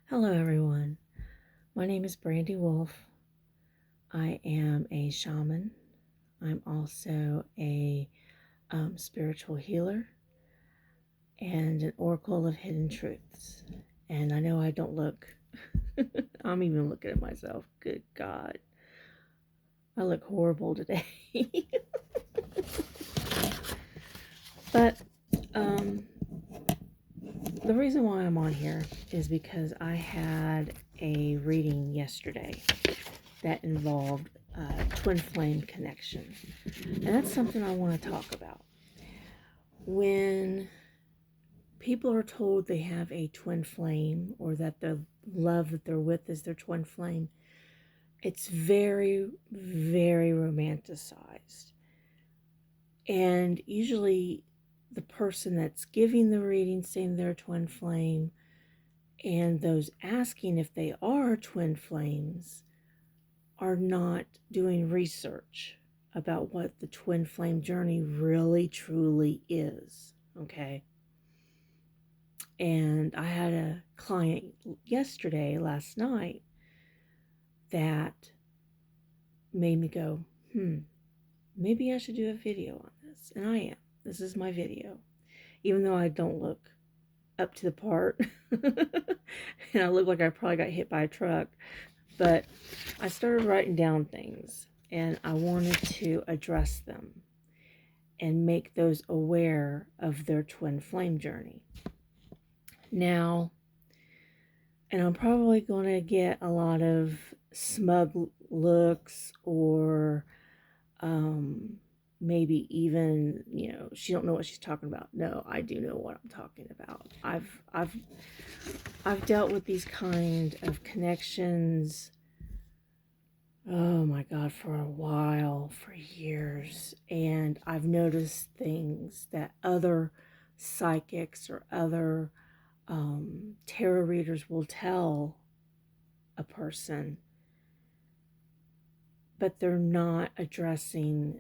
Hello, everyone. My name is Brandy Wolf. I am a shaman. I'm also a spiritual healer and an oracle of hidden truths. And I know I don't look, I'm even looking at myself. Good God. I look horrible today. But the reason why I'm on here is because I had a reading yesterday that involved twin flame connection. And that's something I want to talk about. When people are told they have a twin flame or that the love that they're with is their twin flame, it's very, very romanticized. And usually the person that's giving the reading saying they're twin flame and those asking if they are twin flames are not doing research about what the twin flame journey really truly is. Okay. And I had a client last night, that made me go, maybe I should do a video on this. And I am. This is my video. Even though I don't look up to the part. And I look like I probably got hit by a truck. But I started writing down things. And I wanted to address them and make those aware of their twin flame journey. Now, and I'm probably going to get a lot of smug looks or maybe even, she don't know what she's talking about. No, I do know what I'm talking about. I've dealt with these kind of connections, oh my God, for a while, for years. And I've noticed things that other psychics or other tarot readers will tell a person, but they're not addressing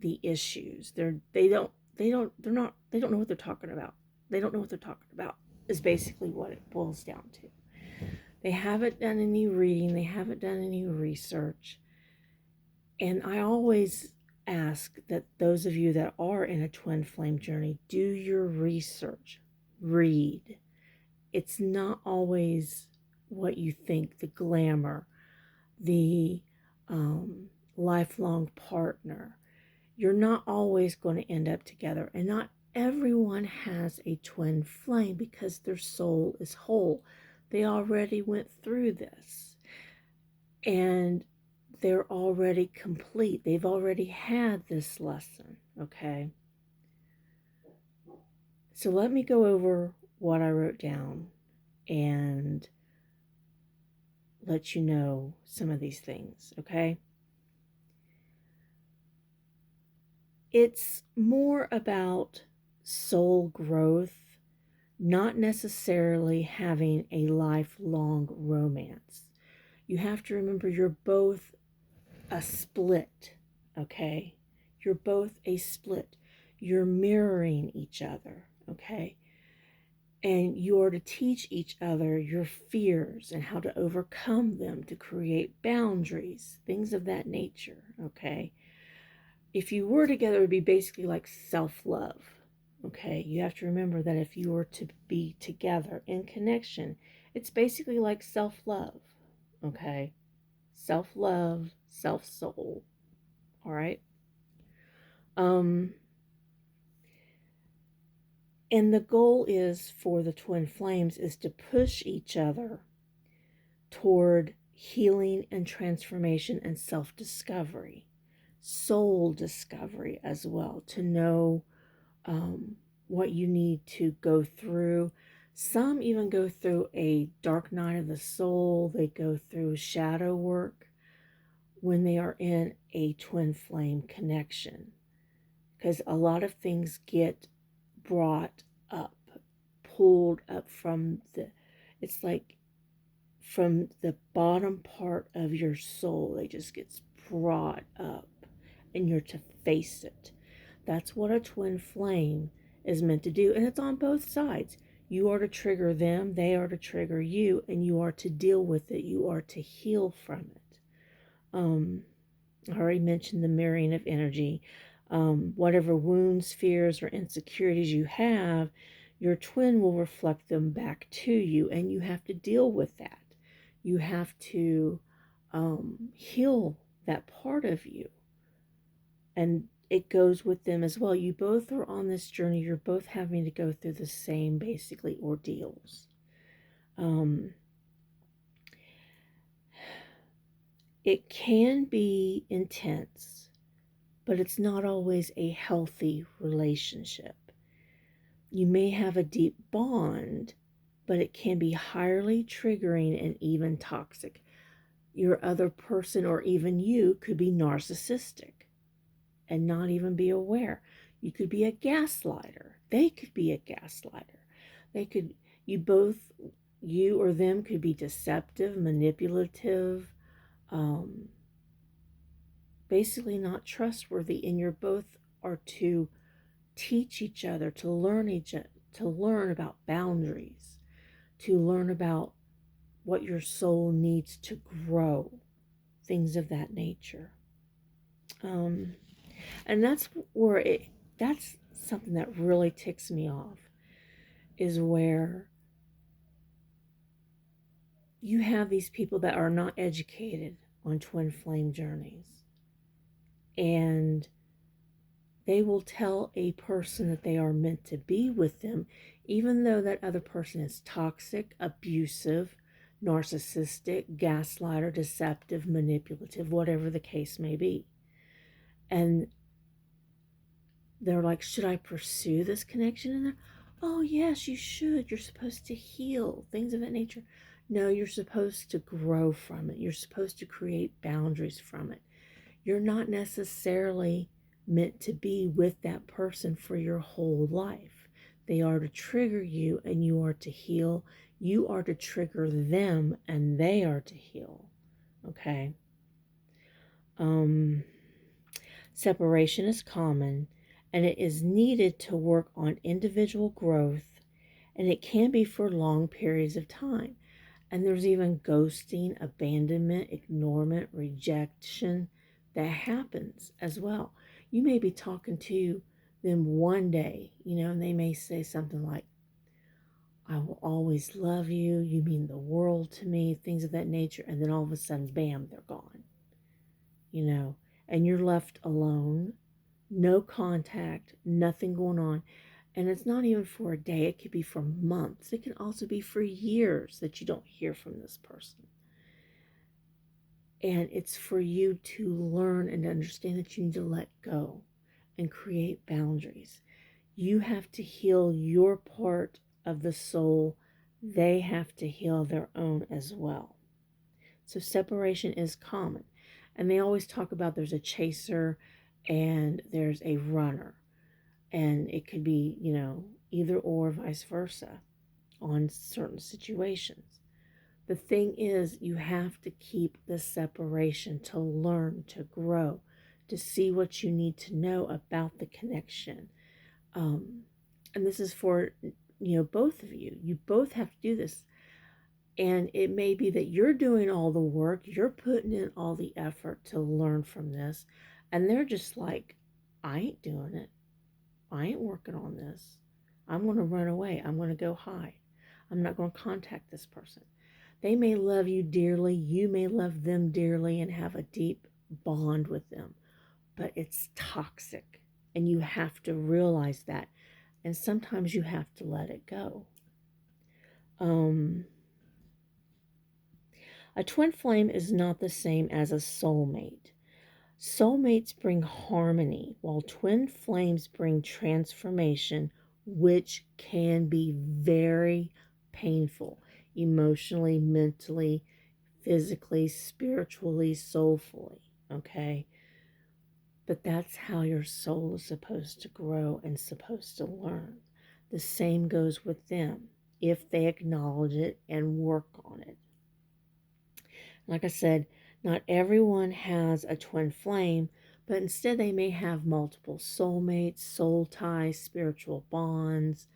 the issues. They don't know what they're talking about. They don't know what they're talking about is basically what it boils down to. They haven't done any reading, they haven't done any research. And I always ask that those of you that are in a twin flame journey, do your research, read. It's not always what you think, the glamour, the lifelong partner. You're not always going to end up together. And not everyone has a twin flame because their soul is whole. They already went through this. And they're already complete. They've already had this lesson, okay? So let me go over what I wrote down and let you know some of these things, okay? It's more about soul growth, not necessarily having a lifelong romance. You have to remember you're both a split, okay? You're both a split. You're mirroring each other, okay? And you are to teach each other your fears and how to overcome them, to create boundaries, things of that nature, okay? If you were together, it would be basically like self-love, okay? You have to remember that if you were to be together in connection, it's basically like self-love, okay? Self-love, self-soul, all right? And the goal is for the twin flames is to push each other toward healing and transformation and self-discovery, soul discovery as well, to know what you need to go through. Some even go through a dark night of the soul. They go through shadow work when they are in a twin flame connection, because a lot of things get brought up, pulled up from it's like from the bottom part of your soul. It just gets brought up and you're to face it. That's what a twin flame is meant to do. And it's on both sides. You are to trigger them, they are to trigger you, and you are to deal with it. You are to heal from it. I already mentioned the mirroring of energy. Whatever wounds, fears, or insecurities you have, your twin will reflect them back to you, and you have to deal with that. You have to heal that part of you, and it goes with them as well. You both are on this journey. You're both having to go through the same, basically, ordeals. It can be intense, but it's not always a healthy relationship. You may have a deep bond, but it can be highly triggering and even toxic. Your other person, or even you, could be narcissistic and not even be aware. You could be a gaslighter. They could be a gaslighter. They could, you or them could be deceptive, manipulative, basically not trustworthy, and you're both are to teach each other, to learn about boundaries, to learn about what your soul needs to grow, things of that nature. And that's something that really ticks me off, is where you have these people that are not educated on twin flame journeys, and they will tell a person that they are meant to be with them, even though that other person is toxic, abusive, narcissistic, gaslighter, deceptive, manipulative, whatever the case may be. And they're like, should I pursue this connection? And they're, oh, yes, you should. You're supposed to heal, things of that nature. No, you're supposed to grow from it. You're supposed to create boundaries from it. You're not necessarily meant to be with that person for your whole life. They are to trigger you, and you are to heal. You are to trigger them, and they are to heal. Okay? Separation is common, and it is needed to work on individual growth, and it can be for long periods of time. And there's even ghosting, abandonment, ignorement, rejection that happens as well. You may be talking to them one day, and they may say something like, I will always love you, you mean the world to me, things of that nature. And then all of a sudden, bam, they're gone, and you're left alone, no contact, nothing going on. And it's not even for a day, it could be for months. It can also be for years that you don't hear from this person. And it's for you to learn and understand that you need to let go and create boundaries. You have to heal your part of the soul. They have to heal their own as well. So separation is common. And they always talk about there's a chaser and there's a runner. And it could be, either or, vice versa on certain situations. The thing is, you have to keep the separation to learn, to grow, to see what you need to know about the connection. And this is for, both of you. You both have to do this. And it may be that you're doing all the work, you're putting in all the effort to learn from this, and they're just like, I ain't doing it. I ain't working on this. I'm going to run away. I'm going to go hide. I'm not going to contact this person. They may love you dearly. You may love them dearly and have a deep bond with them. But it's toxic. And you have to realize that. And sometimes you have to let it go. A twin flame is not the same as a soulmate. Soulmates bring harmony, while twin flames bring transformation, which can be very painful, emotionally, mentally, physically, spiritually, soulfully, okay? But that's how your soul is supposed to grow and supposed to learn. The same goes with them, if they acknowledge it and work on it. Like I said, not everyone has a twin flame, but instead they may have multiple soulmates, soul ties, spiritual bonds,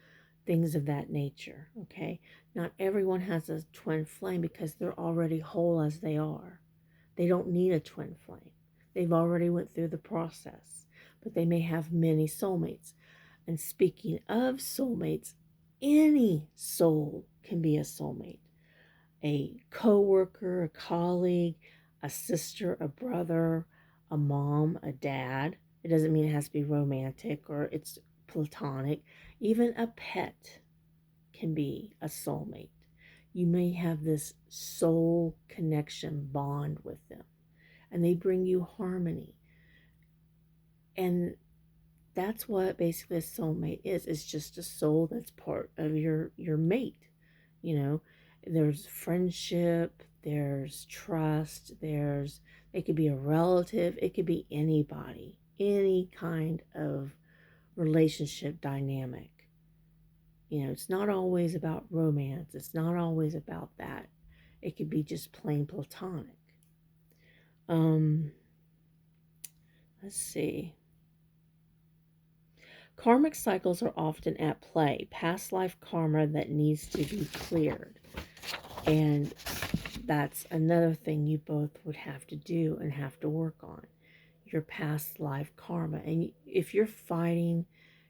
things of that nature. Okay, not everyone has a twin flame because they're already whole as they are. They don't need a twin flame. They've already went through the process, but they may have many soulmates. And speaking of soulmates, any soul can be a soulmate. A coworker, a colleague, a sister, a brother, a mom, a dad. It doesn't mean it has to be romantic or it's platonic. Even a pet can be a soulmate. You may have this soul connection bond with them, and they bring you harmony. And that's what basically a soulmate is. It's just a soul that's part of your mate. You know, there's friendship, there's trust, there's it could be a relative, it could be anybody, any kind of relationship dynamic. It's not always about romance. It's not always about that. It could be just plain platonic. Um, let's see. Karmic cycles are often at play, past life karma that needs to be cleared. And that's another thing you both would have to do and have to work on, your past life karma. And if you're fighting,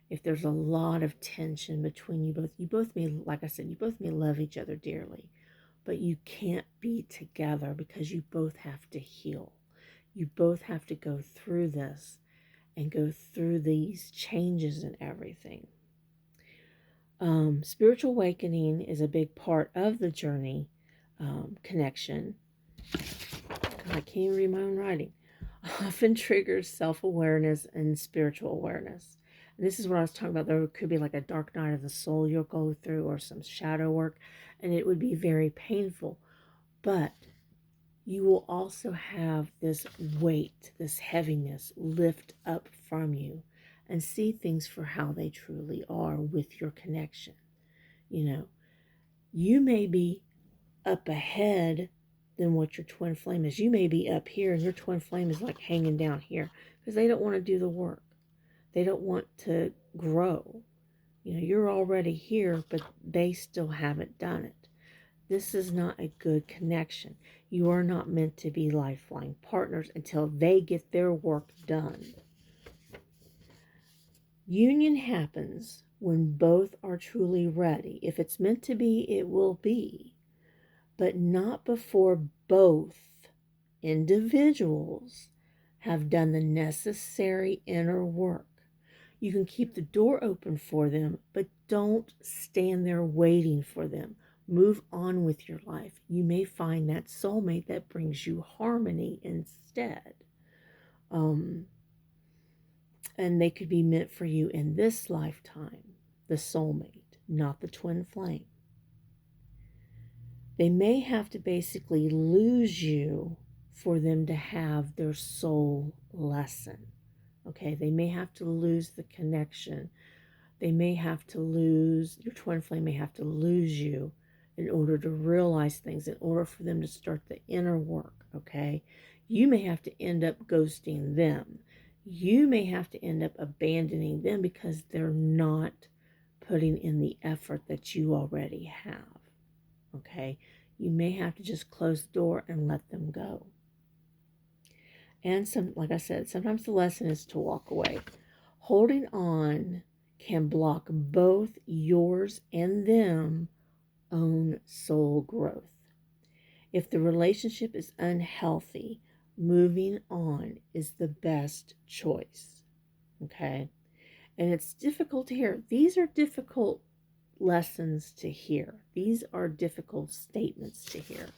if there's a lot of tension between you both may, like I said, you both may love each other dearly, but you can't be together because you both have to heal. You both have to go through this and go through these changes and everything. Spiritual awakening is a big part of the journey connection. I can't even read my own writing. Often triggers self-awareness and spiritual awareness. And this is what I was talking about. There could be like a dark night of the soul you'll go through or some shadow work, and it would be very painful. But you will also have this weight, this heaviness lift up from you and see things for how they truly are with your connection. You may be up ahead than what your twin flame is. You may be up here and your twin flame is like hanging down here because they don't want to do the work. They don't want to grow. You're already here, but they still haven't done it. This is not a good connection. You are not meant to be lifeline partners until they get their work done. Union happens when both are truly ready. If it's meant to be, it will be, but not before both individuals have done the necessary inner work. You can keep the door open for them, but don't stand there waiting for them. Move on with your life. You may find that soulmate that brings you harmony instead. And they could be meant for you in this lifetime, the soulmate, not the twin flame. They may have to basically lose you for them to have their soul lesson. Okay, they may have to lose the connection. They may have to lose, your twin flame may have to lose you in order to realize things, in order for them to start the inner work, okay? You may have to end up ghosting them. You may have to end up abandoning them because they're not putting in the effort that you already have, okay? You may have to just close the door and let them go. And like I said, sometimes the lesson is to walk away. Holding on can block both yours and them own soul growth. If the relationship is unhealthy, moving on is the best choice. Okay? And it's difficult to hear. These are difficult lessons to hear. These are difficult statements to hear.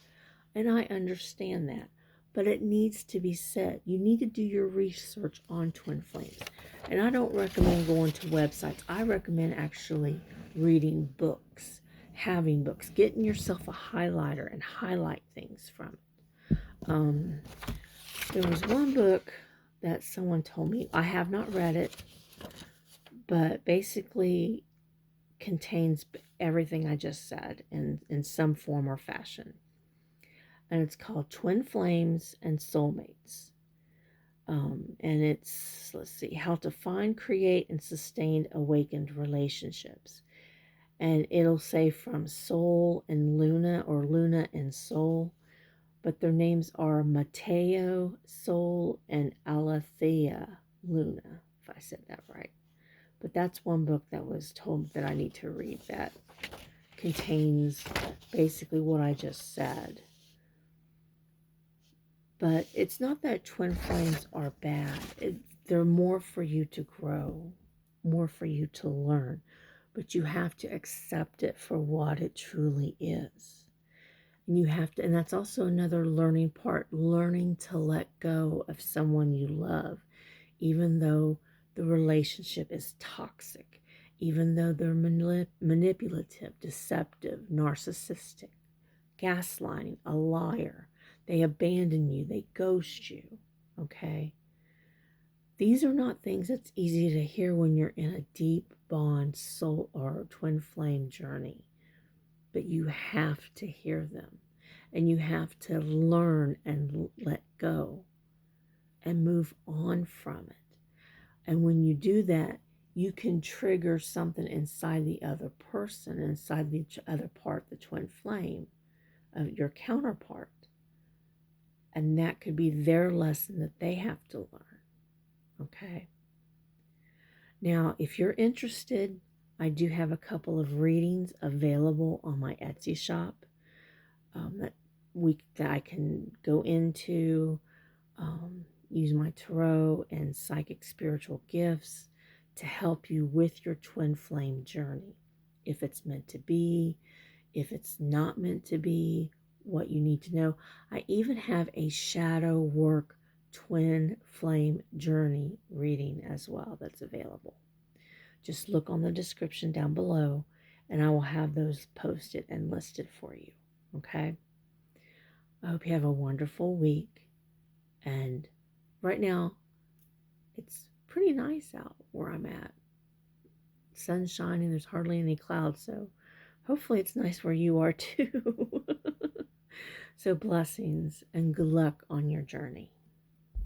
And I understand that. But it needs to be said. You need to do your research on twin flames. And I don't recommend going to websites. I recommend actually reading books, having books, getting yourself a highlighter and highlight things from it. There was one book that someone told me. I have not read it, but basically contains everything I just said in some form or fashion. And it's called Twin Flames and Soulmates. And it's, let's see, how to find, create, and sustain awakened relationships. and it'll say from Soul and Luna, or Luna and Soul, but their names are Mateo, Soul, and Alethea Luna, if I said that right. But that's one book that was told that I need to read that contains basically what I just said. But it's not that twin flames are bad. They're more for you to grow, more for you to learn. But you have to accept it for what it truly is. And you have to, and that's also another learning part, learning to let go of someone you love, even though the relationship is toxic, even though they're manipulative, deceptive, narcissistic, gaslighting, a liar. They abandon you, they ghost you, okay? These are not things that's easy to hear when you're in a deep bond, soul, or twin flame journey. But you have to hear them. And you have to learn and let go and move on from it. And when you do that, you can trigger something inside the other person, inside the other part, the twin flame of your counterpart. And that could be their lesson that they have to learn. Okay? Now, if you're interested, I do have a couple of readings available on my Etsy shop that I can go into, use my tarot and psychic spiritual gifts to help you with your twin flame journey. If it's meant to be, if it's not meant to be, what you need to know. I even have a shadow work twin flame journey reading as well that's available. Just look on the description down below and I will have those posted and listed for you. Okay? I hope you have a wonderful week. And right now, it's pretty nice out where I'm at. Sun's shining, there's hardly any clouds, so hopefully it's nice where you are too. So blessings and good luck on your journey.